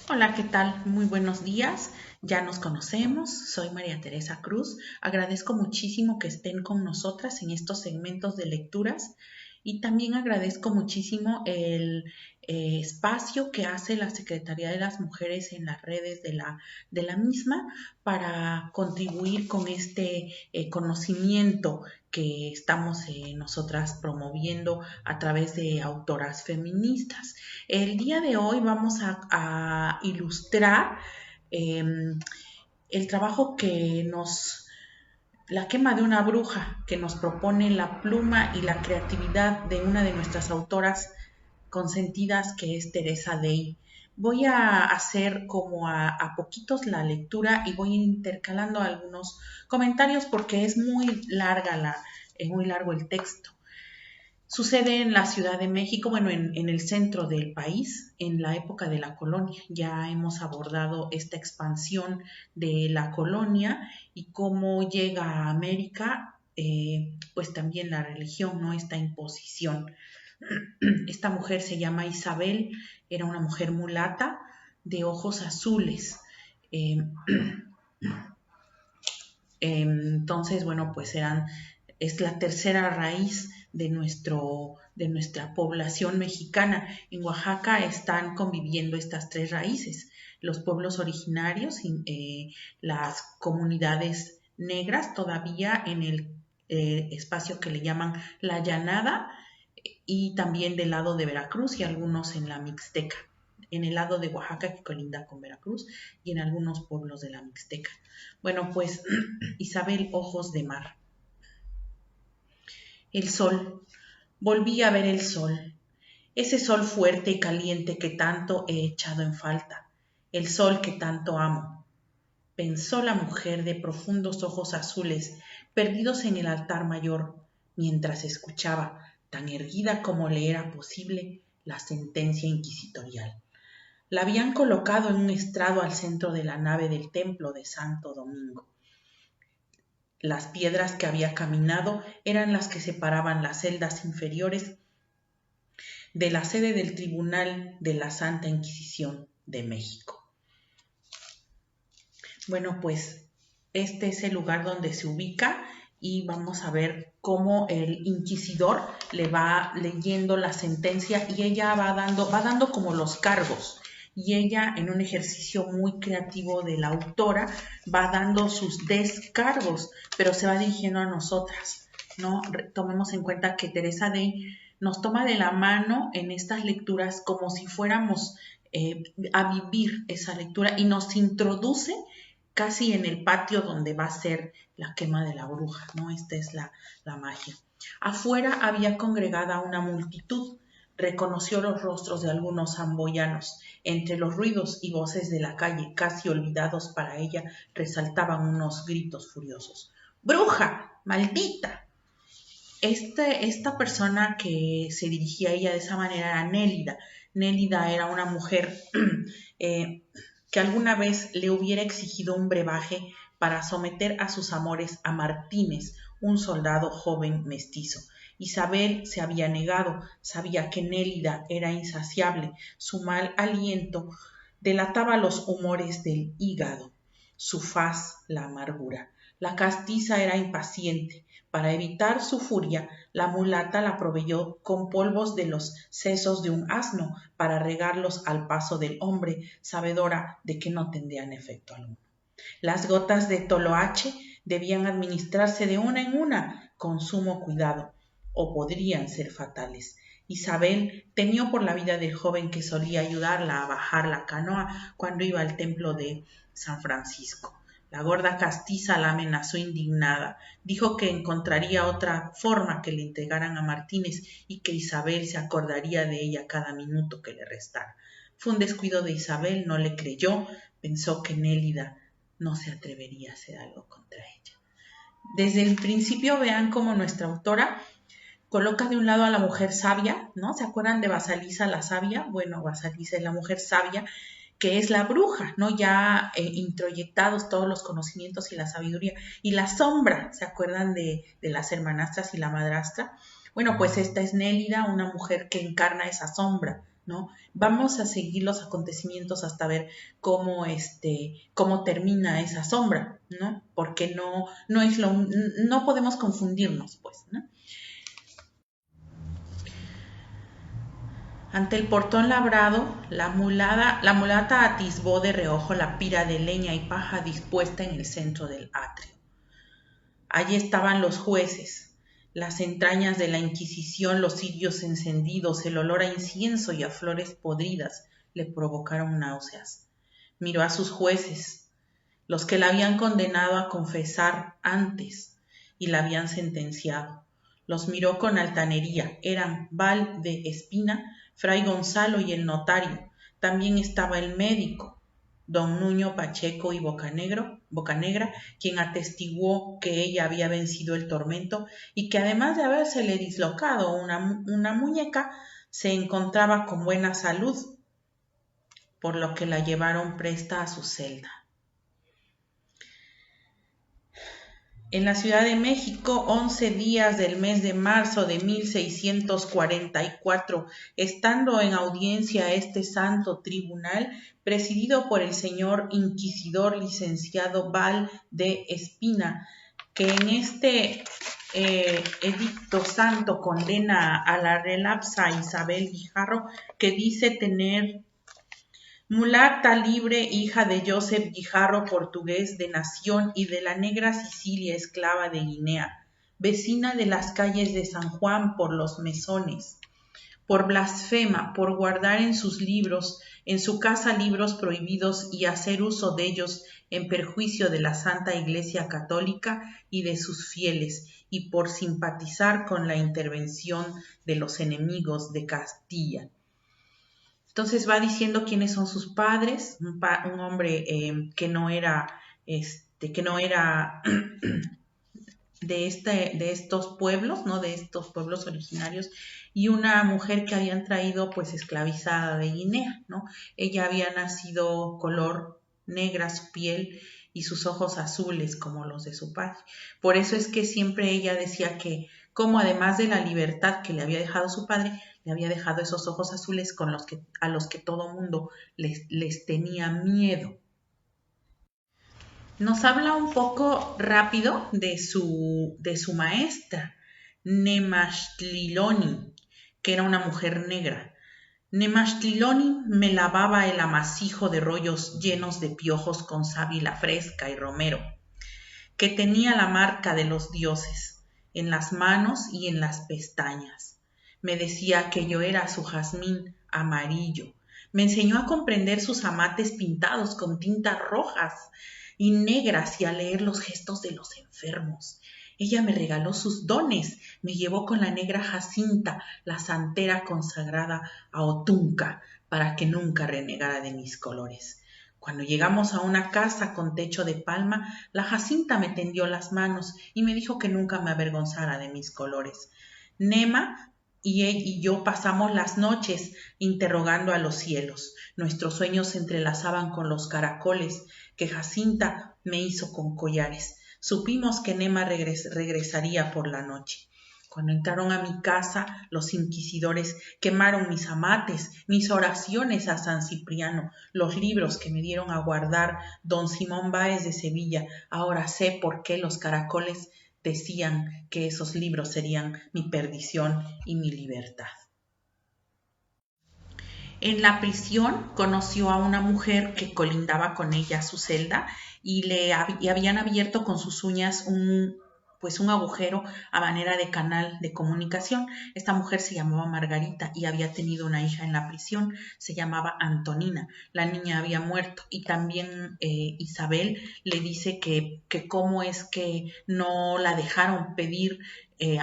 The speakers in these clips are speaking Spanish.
Hola, ¿qué tal? Muy buenos días. Ya nos conocemos. Soy María Teresa Cruz. Agradezco muchísimo que estén con nosotras en estos segmentos de lecturas y también agradezco muchísimo el espacio que hace la Secretaría de las Mujeres en las redes de la misma para contribuir con este conocimiento que estamos nosotras promoviendo a través de autoras feministas. El día de hoy vamos a ilustrar eh, el trabajo la quema de una bruja, que nos propone la pluma y la creatividad de una de nuestras autoras consentidas, que es Teresa Day. Voy a hacer como a poquitos la lectura y voy intercalando algunos comentarios porque es muy largo el texto. Sucede en la Ciudad de México, bueno, en el centro del país, en la época de la colonia. Ya hemos abordado esta expansión de la colonia y cómo llega a América, pues también la religión, ¿no? Esta imposición. Esta mujer se llama Isabel, era una mujer mulata de ojos azules. Eh, entonces, bueno, pues es la tercera raíz de nuestra población mexicana. En Oaxaca están conviviendo estas tres raíces, los pueblos originarios, las comunidades negras todavía en el espacio que le llaman la llanada y también del lado de Veracruz y algunos en la Mixteca, en el lado de Oaxaca que colinda con Veracruz y en algunos pueblos de la Mixteca. Bueno, pues Isabel Ojos de Mar. El sol. Volví a ver el sol. Ese sol fuerte y caliente que tanto he echado en falta. El sol que tanto amo. Pensó la mujer de profundos ojos azules, perdidos en el altar mayor, mientras escuchaba, tan erguida como le era posible, la sentencia inquisitorial. La habían colocado en un estrado al centro de la nave del templo de Santo Domingo. Las piedras que había caminado eran las que separaban las celdas inferiores de la sede del Tribunal de la Santa Inquisición de México. Bueno, pues este es el lugar donde se ubica y vamos a ver cómo el inquisidor le va leyendo la sentencia y ella va dando como los cargos. Y ella, en un ejercicio muy creativo de la autora, va dando sus descargos, pero se va dirigiendo a nosotras, ¿no? Tomemos en cuenta que Teresa Day nos toma de la mano en estas lecturas como si fuéramos a vivir esa lectura y nos introduce casi en el patio donde va a ser la quema de la bruja, ¿no? Esta es la magia. Afuera había congregada una multitud. Reconoció los rostros de algunos zamboyanos. Entre los ruidos y voces de la calle, casi olvidados para ella, resaltaban unos gritos furiosos. ¡Bruja! ¡Maldita! Esta persona que se dirigía a ella de esa manera era Nélida. Nélida era una mujer que alguna vez le hubiera exigido un brebaje para someter a sus amores a Martínez, un soldado joven mestizo. Isabel se había negado, sabía que Nélida era insaciable, su mal aliento delataba los humores del hígado, su faz la amargura. La castiza era impaciente. Para evitar su furia, la mulata la proveyó con polvos de los sesos de un asno para regarlos al paso del hombre, sabedora de que no tendrían efecto alguno. Las gotas de toloache debían administrarse de una en una con sumo cuidado, o podrían ser fatales. Isabel temió por la vida del joven que solía ayudarla a bajar la canoa cuando iba al templo de San Francisco. La gorda castiza la amenazó indignada. Dijo que encontraría otra forma que le entregaran a Martínez y que Isabel se acordaría de ella cada minuto que le restara. Fue un descuido de Isabel, no le creyó, pensó que Nélida no se atrevería a hacer algo contra ella. Desde el principio vean cómo nuestra autora coloca de un lado a la mujer sabia, ¿no? ¿Se acuerdan de Basalisa la sabia? Bueno, Basalisa es la mujer sabia, que es la bruja, ¿no? Ya introyectados todos los conocimientos y la sabiduría. Y la sombra, ¿se acuerdan de las hermanastras y la madrastra? Bueno, pues esta es Nélida, una mujer que encarna esa sombra, ¿no? Vamos a seguir los acontecimientos hasta ver cómo termina esa sombra, ¿no? Porque no podemos confundirnos, pues, ¿no? Ante el portón labrado, la mulata atisbó de reojo la pira de leña y paja dispuesta en el centro del atrio. Allí estaban los jueces, las entrañas de la Inquisición, los cirios encendidos, el olor a incienso y a flores podridas le provocaron náuseas. Miró a sus jueces, los que la habían condenado a confesar antes y la habían sentenciado. Los miró con altanería. Eran Val de Espina, Fray Gonzalo y el notario. También estaba el médico, don Nuño Pacheco y Bocanegra, quien atestiguó que ella había vencido el tormento y que además de habérsele dislocado una muñeca, se encontraba con buena salud, por lo que la llevaron presta a su celda. En la Ciudad de México, 11 días del mes de marzo de 1644, estando en audiencia este santo tribunal, presidido por el señor inquisidor licenciado Val de Espina, que en este edicto santo condena a la relapsa Isabel Guijarro, que dice tener mulata libre, hija de Joseph Guijarro, portugués de nación, y de la negra Sicilia, esclava de Guinea, vecina de las calles de San Juan por los mesones, por blasfema, por guardar en sus libros, en su casa libros prohibidos y hacer uso de ellos en perjuicio de la Santa Iglesia Católica y de sus fieles, y por simpatizar con la intervención de los enemigos de Castilla. Entonces va diciendo quiénes son sus padres, un hombre que no era de estos pueblos, ¿no? De estos pueblos originarios, y una mujer que habían traído pues esclavizada de Guinea, ¿no? Ella había nacido color negra su piel y sus ojos azules como los de su padre. Por eso es que siempre ella decía que, como además de la libertad que le había dejado su padre, le había dejado esos ojos azules a los que todo mundo les tenía miedo. Nos habla un poco rápido de su maestra, Nemastliloni, que era una mujer negra. Nemastliloni me lavaba el amasijo de rollos llenos de piojos con sábila fresca y romero, que tenía la marca de los dioses en las manos y en las pestañas. Me decía que yo era su jazmín amarillo. Me enseñó a comprender sus amates pintados con tintas rojas y negras y a leer los gestos de los enfermos. Ella me regaló sus dones, me llevó con la negra Jacinta, la santera consagrada a Otunca, para que nunca renegara de mis colores. Cuando llegamos a una casa con techo de palma, la Jacinta me tendió las manos y me dijo que nunca me avergonzara de mis colores. Nema y yo pasamos las noches interrogando a los cielos. Nuestros sueños se entrelazaban con los caracoles que Jacinta me hizo con collares. Supimos que Nema regresaría por la noche. Cuando entraron a mi casa, los inquisidores quemaron mis amates, mis oraciones a San Cipriano, los libros que me dieron a guardar don Simón Báez de Sevilla. Ahora sé por qué los caracoles decían que esos libros serían mi perdición y mi libertad. En la prisión conoció a una mujer que colindaba con ella a su celda y habían abierto con sus uñas un agujero a manera de canal de comunicación. Esta mujer se llamaba Margarita y había tenido una hija en la prisión, se llamaba Antonina. La niña había muerto y también Isabel le dice que cómo es que no la dejaron pedir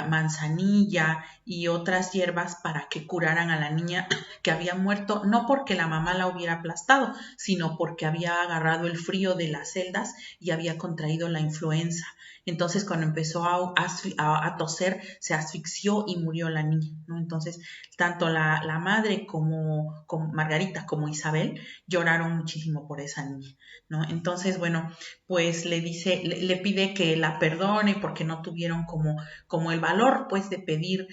manzanilla y otras hierbas para que curaran a la niña que había muerto, no porque la mamá la hubiera aplastado, sino porque había agarrado el frío de las celdas y había contraído la influenza. Entonces, cuando empezó a toser, se asfixió y murió la niña, ¿no? Entonces, tanto la madre como Margarita como Isabel lloraron muchísimo por esa niña, ¿no? Entonces, bueno, pues le pide que la perdone porque no tuvieron como el valor, pues, de pedir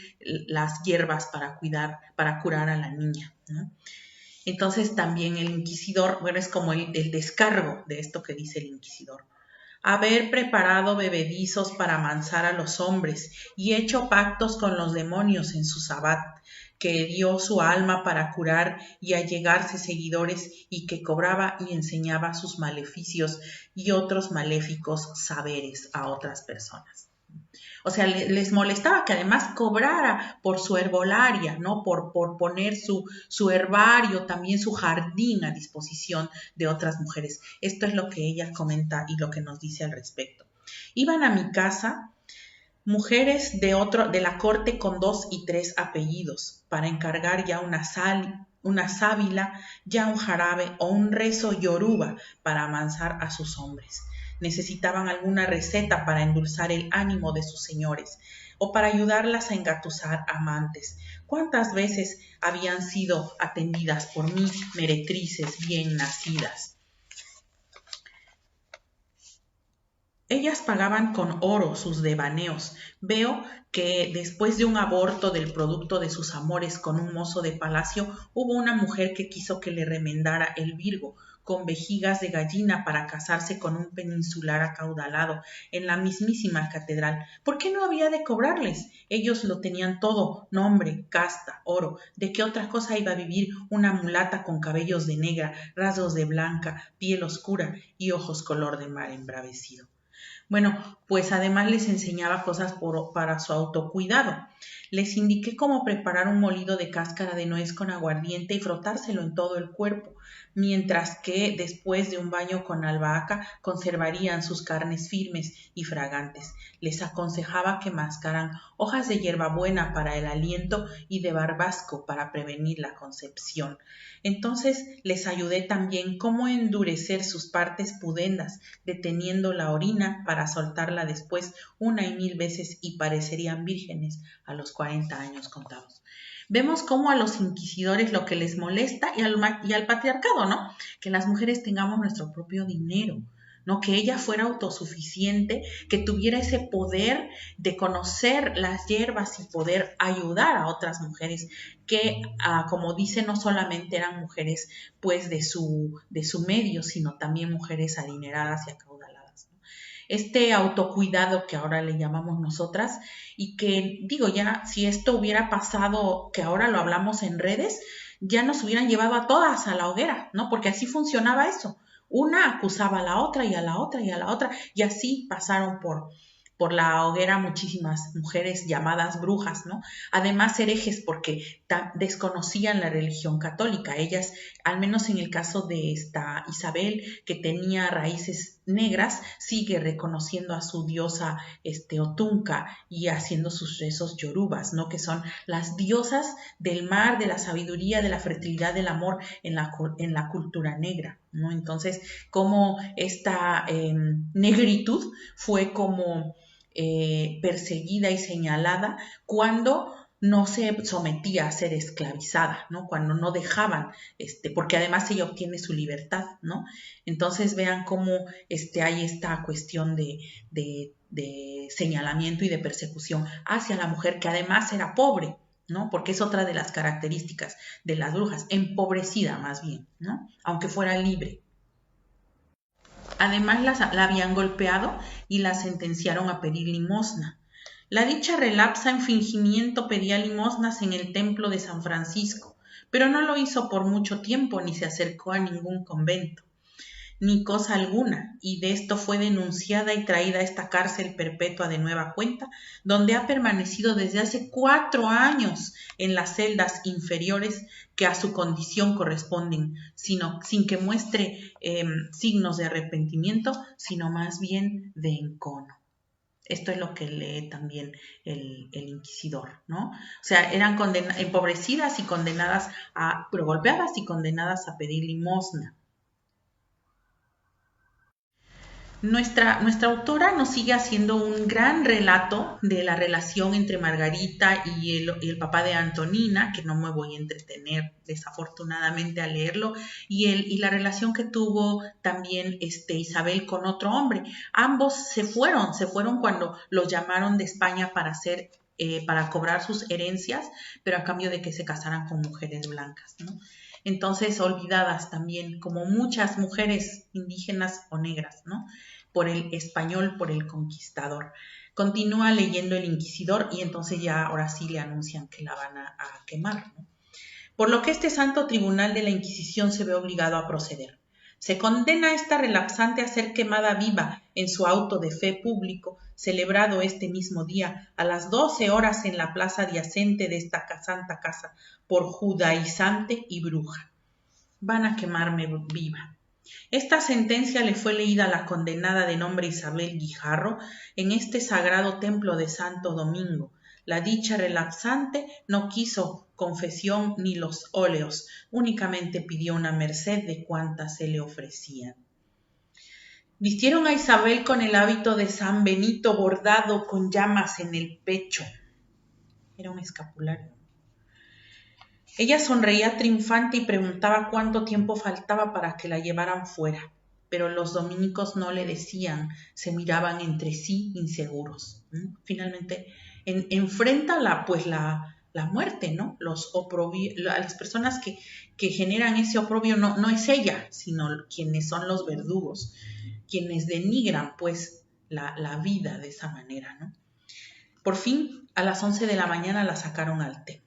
las hierbas para curar a la niña, ¿no? Entonces también el inquisidor, bueno, es como el descargo de esto que dice el inquisidor. Haber preparado bebedizos para amansar a los hombres y hecho pactos con los demonios en su sabbat, que dio su alma para curar y allegarse seguidores y que cobraba y enseñaba sus maleficios y otros maléficos saberes a otras personas. O sea, les molestaba que además cobrara por su herbolaria, ¿no? Por poner su herbario, también su jardín a disposición de otras mujeres. Esto es lo que ella comenta y lo que nos dice al respecto. Iban a mi casa mujeres de la corte con 2 y 3 apellidos para encargar ya una sábila, ya un jarabe o un rezo yoruba para amansar a sus hombres. Necesitaban alguna receta para endulzar el ánimo de sus señores o para ayudarlas a engatusar amantes. ¿Cuántas veces habían sido atendidas por mí, meretrices bien nacidas? Ellas pagaban con oro sus devaneos. Veo que después de un aborto del producto de sus amores con un mozo de palacio, hubo una mujer que quiso que le remendara el virgo con vejigas de gallina para casarse con un peninsular acaudalado en la mismísima catedral. ¿Por qué no había de cobrarles? Ellos lo tenían todo, nombre, casta, oro. ¿De qué otra cosa iba a vivir una mulata con cabellos de negra, rasgos de blanca, piel oscura y ojos color de mar embravecido? Bueno, pues además les enseñaba cosas para su autocuidado. Les indiqué cómo preparar un molido de cáscara de nuez con aguardiente y frotárselo en todo el cuerpo, mientras que después de un baño con albahaca conservarían sus carnes firmes y fragantes. Les aconsejaba que mascaran hojas de hierbabuena para el aliento y de barbasco para prevenir la concepción. Entonces les ayudé también cómo endurecer sus partes pudendas, deteniendo la orina para soltarla después 1,000 veces y parecerían vírgenes a los 40 años contados. Vemos cómo a los inquisidores lo que les molesta y al patriarcado, ¿no? Que las mujeres tengamos nuestro propio dinero, ¿no? Que ella fuera autosuficiente, que tuviera ese poder de conocer las hierbas y poder ayudar a otras mujeres que, como dice, no solamente eran mujeres pues de su medio, sino también mujeres adineradas y acaudaladas, ¿no? Este autocuidado que ahora le llamamos nosotras y que digo ya, si esto hubiera pasado, que ahora lo hablamos en redes, ya nos hubieran llevado a todas a la hoguera, ¿no? Porque así funcionaba eso. Una acusaba a la otra y a la otra y a la otra y así pasaron por la hoguera muchísimas mujeres llamadas brujas, ¿no? Además herejes porque desconocían la religión católica. Ellas, al menos en el caso de esta Isabel, que tenía raíces negras, sigue reconociendo a su diosa Otunca y haciendo sus rezos yorubas, ¿no? Que son las diosas del mar, de la sabiduría, de la fertilidad, del amor en la cultura negra, ¿no? Entonces, como esta negritud fue como perseguida y señalada cuando no se sometía a ser esclavizada, ¿no? Cuando no dejaban, porque además ella obtiene su libertad, ¿no? Entonces vean cómo hay esta cuestión de señalamiento y de persecución hacia la mujer que además era pobre, ¿no? Porque es otra de las características de las brujas, empobrecida más bien, ¿no? Aunque fuera libre. Además la habían golpeado y la sentenciaron a pedir limosna. La dicha relapsa en fingimiento pedía limosnas en el templo de San Francisco, pero no lo hizo por mucho tiempo ni se acercó a ningún convento, ni cosa alguna, y de esto fue denunciada y traída a esta cárcel perpetua de nueva cuenta, donde ha permanecido desde hace 4 años en las celdas inferiores que a su condición corresponden, sin que muestre signos de arrepentimiento, sino más bien de encono. Esto es lo que lee también el inquisidor, ¿no? O sea, eran empobrecidas y condenadas pero golpeadas y condenadas a pedir limosna. Nuestra autora nos sigue haciendo un gran relato de la relación entre Margarita y el papá de Antonina, que no me voy a entretener desafortunadamente a leerlo, y la relación que tuvo también Isabel con otro hombre. Ambos se fueron cuando los llamaron de España para cobrar sus herencias, pero a cambio de que se casaran con mujeres blancas, ¿no? Entonces, olvidadas también, como muchas mujeres indígenas o negras, ¿no? Por el español, por el conquistador. Continúa leyendo El Inquisidor y entonces ya ahora sí le anuncian que la van a quemar, ¿no? Por lo que este santo tribunal de la Inquisición se ve obligado a proceder. Se condena a esta relapsante a ser quemada viva en su auto de fe público, celebrado este mismo día a las 12 horas en la plaza adyacente de esta santa casa, por judaizante y bruja. Van a quemarme viva. Esta sentencia le fue leída a la condenada de nombre Isabel Guijarro en este sagrado templo de Santo Domingo. La dicha relapsante no quiso confesión ni los óleos, únicamente pidió una merced de cuantas se le ofrecían. Vistieron a Isabel con el hábito de San Benito bordado con llamas en el pecho. Era un escapulario. Ella sonreía triunfante y preguntaba cuánto tiempo faltaba para que la llevaran fuera, pero los dominicos no le decían, se miraban entre sí inseguros. Finalmente enfrenta la muerte, ¿no? Las personas que generan ese oprobio no es ella, sino quienes son los verdugos, quienes denigran pues la vida de esa manera, ¿no? Por fin, a las 11 de la mañana la sacaron al templo.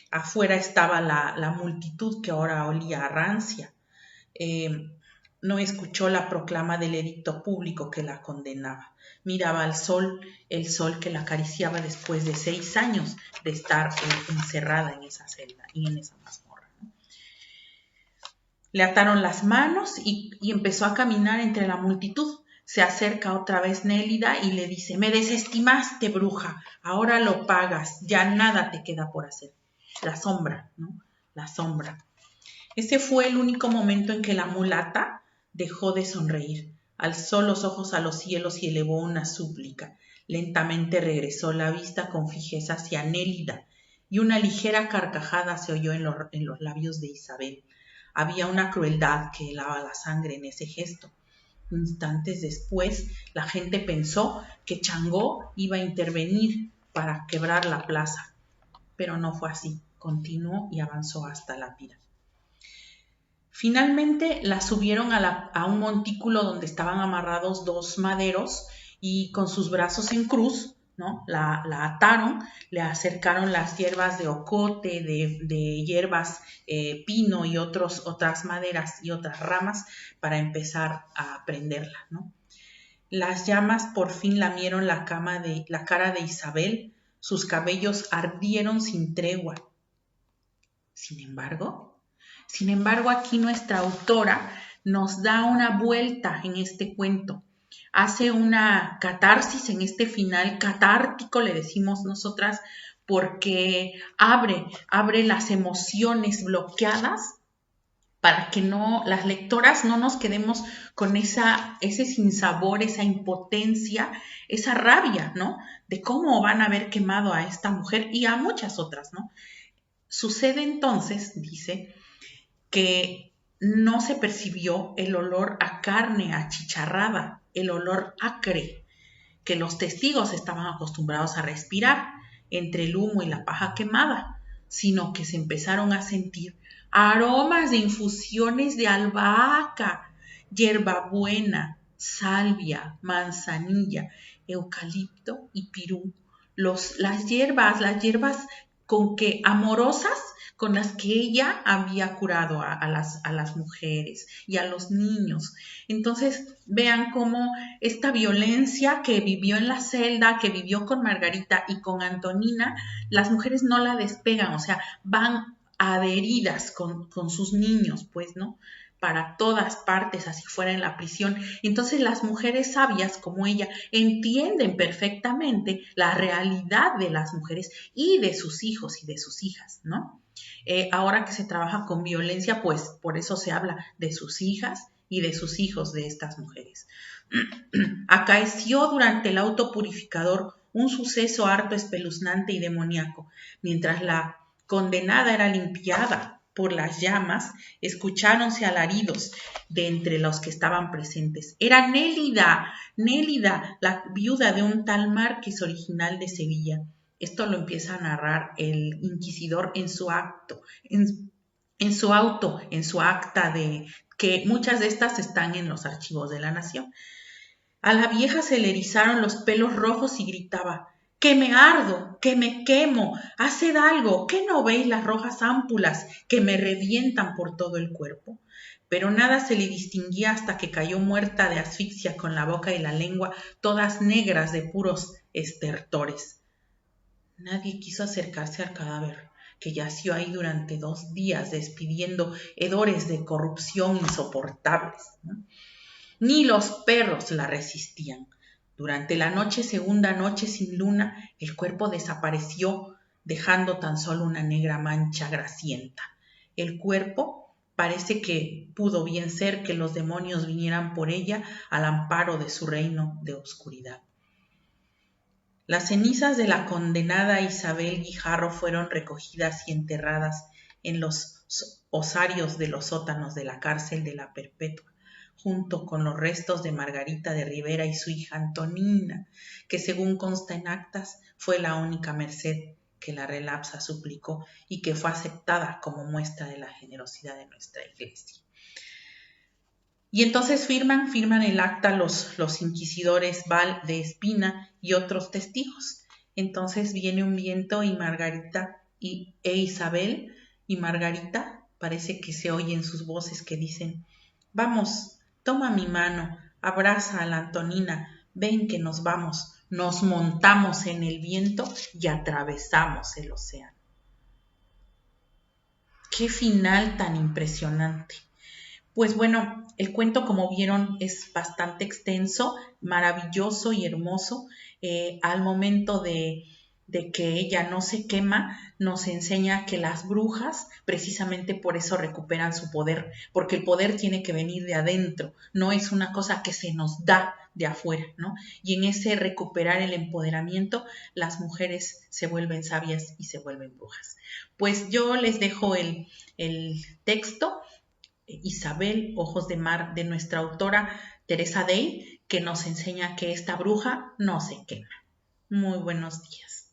Afuera estaba la multitud que ahora olía a rancia. No escuchó la proclama del edicto público que la condenaba. Miraba al sol, el sol que la acariciaba después de 6 años de estar encerrada en esa celda y en esa mazmorra, ¿no? Le ataron las manos y empezó a caminar entre la multitud. Se acerca otra vez Nélida y le dice: me desestimaste, bruja, ahora lo pagas, ya nada te queda por hacer. La sombra, ¿no? La sombra. Ese fue el único momento en que la mulata dejó de sonreír. Alzó los ojos a los cielos y elevó una súplica. Lentamente regresó la vista con fijeza hacia Nélida y una ligera carcajada se oyó en los labios de Isabel. Había una crueldad que helaba la sangre en ese gesto. Instantes después, la gente pensó que Changó iba a intervenir para quebrar la plaza, pero no fue así. Continuó y avanzó hasta la pira. Finalmente la subieron a un montículo donde estaban amarrados 2 maderos y con sus brazos en cruz, ¿no? La ataron, le acercaron las hierbas de ocote, de hierbas pino y otras maderas y otras ramas para empezar a prenderla, ¿no? Las llamas por fin lamieron la cara de Isabel, sus cabellos ardieron sin tregua. Sin embargo, aquí nuestra autora nos da una vuelta en este cuento. Hace una catarsis en este final catártico, le decimos nosotras, porque abre las emociones bloqueadas para que las lectoras no nos quedemos con ese sinsabor, esa impotencia, esa rabia, ¿no? De cómo van a haber quemado a esta mujer y a muchas otras, ¿no? Sucede entonces, dice, que no se percibió el olor a carne achicharrada, el olor acre, que los testigos estaban acostumbrados a respirar entre el humo y la paja quemada, sino que se empezaron a sentir aromas de infusiones de albahaca, hierbabuena, salvia, manzanilla, eucalipto y pirú. Las hierbas amorosas con las que ella había curado a las mujeres y a los niños. Entonces, vean cómo esta violencia que vivió en la celda, que vivió con Margarita y con Antonina, las mujeres no la despegan, o sea, van adheridas con sus niños, pues, ¿no? Para todas partes, así fuera en la prisión. Entonces las mujeres sabias como ella entienden perfectamente la realidad de las mujeres y de sus hijos y de sus hijas, ¿no? Ahora que se trabaja con violencia, pues por eso se habla de sus hijas y de sus hijos de estas mujeres. Acaeció durante el auto purificador un suceso harto espeluznante y demoníaco. Mientras la condenada era limpiada por las llamas, escucháronse alaridos de entre los que estaban presentes. Era Nélida, Nélida, la viuda de un tal Márquez original de Sevilla. Esto lo empieza a narrar el inquisidor en su acto, en su acta de que muchas de estas están en los archivos de la Nación. A la vieja se le erizaron los pelos rojos y gritaba: ¡Que me ardo! ¡Que me quemo! ¡Haced algo! ¿Qué no veis las rojas ámpulas que me revientan por todo el cuerpo? Pero nada se le distinguía hasta que cayó muerta de asfixia con la boca y la lengua todas negras de puros estertores. Nadie quiso acercarse al cadáver, que yació ahí durante 2 días despidiendo hedores de corrupción insoportables, ¿no? Ni los perros la resistían. Durante la noche, segunda noche sin luna, el cuerpo desapareció, dejando tan solo una negra mancha grasienta. El cuerpo parece que pudo bien ser que los demonios vinieran por ella al amparo de su reino de oscuridad. Las cenizas de la condenada Isabel Guijarro fueron recogidas y enterradas en los osarios de los sótanos de la cárcel de la Perpetua, junto con los restos de Margarita de Rivera y su hija Antonina, que según consta en actas fue la única merced que la relapsa suplicó y que fue aceptada como muestra de la generosidad de nuestra iglesia. Y entonces firman el acta los inquisidores Val de Espina y otros testigos. Entonces viene un viento y Margarita e Isabel y Margarita parece que se oyen sus voces que dicen: vamos, toma mi mano, abraza a la Antonina, ven que nos vamos, nos montamos en el viento y atravesamos el océano. ¡Qué final tan impresionante! Pues bueno, el cuento, como vieron, es bastante extenso, maravilloso y hermoso. Al momento de que ella no se quema, nos enseña que las brujas precisamente por eso recuperan su poder, porque el poder tiene que venir de adentro, no es una cosa que se nos da de afuera, ¿no? Y en ese recuperar el empoderamiento, las mujeres se vuelven sabias y se vuelven brujas. Pues yo les dejo el texto. Isabel, Ojos de Mar, de nuestra autora Teresa Day, que nos enseña que esta bruja no se quema. Muy buenos días.